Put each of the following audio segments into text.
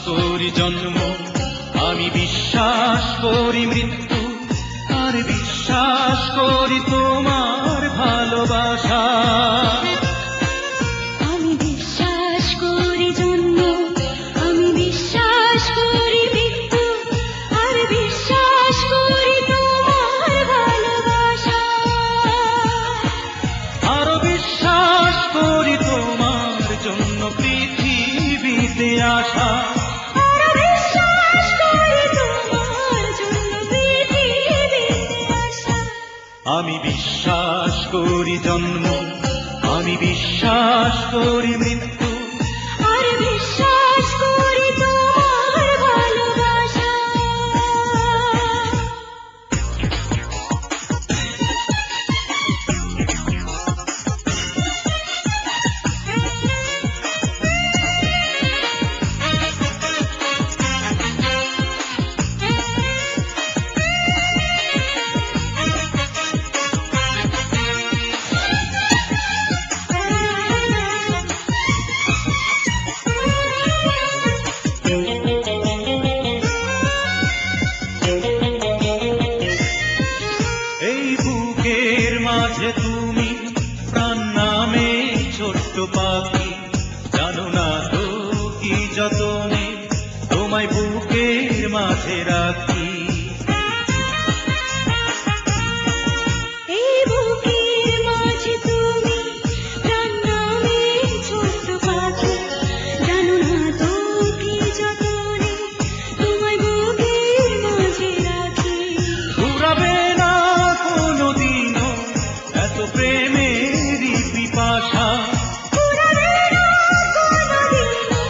করি জন্ম, আমি বিশ্বাস করি মৃত্যু, আর বিশ্বাস করি তোমার ভালোবাসা। আমি বিশ্বাস করি জন্ম, আমি বিশ্বাস করি মৃত্যু, আর বিশ্বাস করি তোমার ভালোবাসা। আরো বিশ্বাস করি তোমার জন্য পৃথিবীতে আসা। আরো বিশ্বাস করি তোমার জন্য পৃথিবীতে আসা। আমি বিশ্বাস করি জন্ম, আমি বিশ্বাস করি মৃত্যু, আর বিশ্বাস করি তোমার ভালোবাসা। এই বুকের মাঝে তুমি প্রাণ নামে ছোট্ট পাখি, জানো না তো কি যতনে তোমায় বুকের মাঝে রাখি। এই বুকের মাঝে তুমি প্রাণ নামে ছোট্ট পাখি, জানো না তো কি যতনে তোমায় বুকের মাঝে রাখি। ঘুরাবে না কোনোদিনও এত প্রেমেরই পিপাসা। ফুরাবে না কোনোদিনও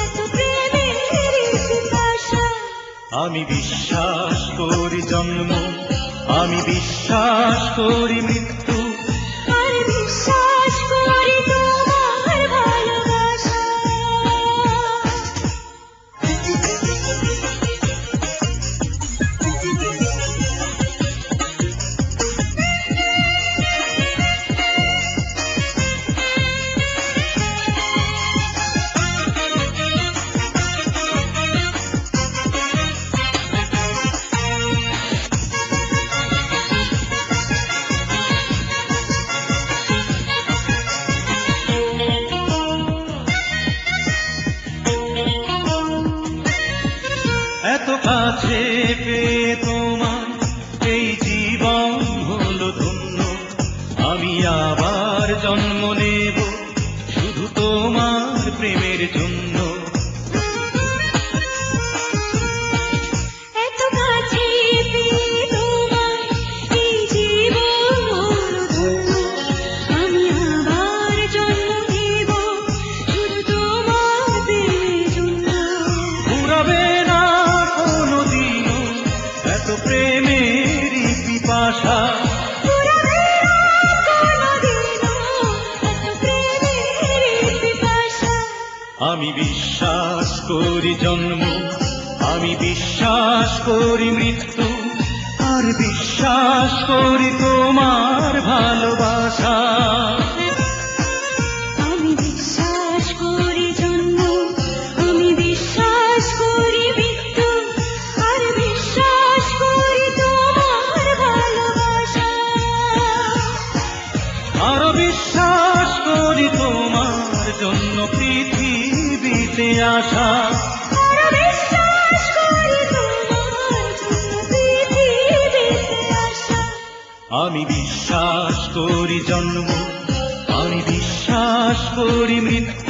এত প্রেমের পিপাসা। আমি বিশ্বাস করি জন্ম, আমি বিশ্বাস করি মৃত্যু, আর বিশ্বাস করি তোমার ভালোবাসা। এত কাছে পেয়ে তোমার এই জীবন হলো ধন্য, আমি আবার জন্ম নেব শুধু তোমার প্রেমের জন্য। এত কাছে পেয়ে তোমার এই জীবন হলো ধন্য, আমি আবার জন্ম নেব শুধু তোমার প্রেমের জন্য। ঘুরাবে না কোনোদিনও এত প্রেমেরই পিপাসা। ফুরাবে না কোনোদিনও এত প্রেমের পিপাসা। আমি বিশ্বাস করি জন্ম, আমি বিশ্বাস করি মৃত্যু, আর বিশ্বাস করি তোমার ভালোবাসা। আমি বিশ্বাস করি জন্ম, আমি বিশ্বাস করি মৃত্যু, আর বিশ্বাস করি তোমার ভালোবাসা। আরো বিশ্বাস করি তোমার জন্য পৃথিবীতে আসা। আর বিশ্বাস করি তোমার জন্য পৃথিবীতে আসা। আমি বিশ্বাস করি জন্ম, আমি বিশ্বাস করি মৃত্যু,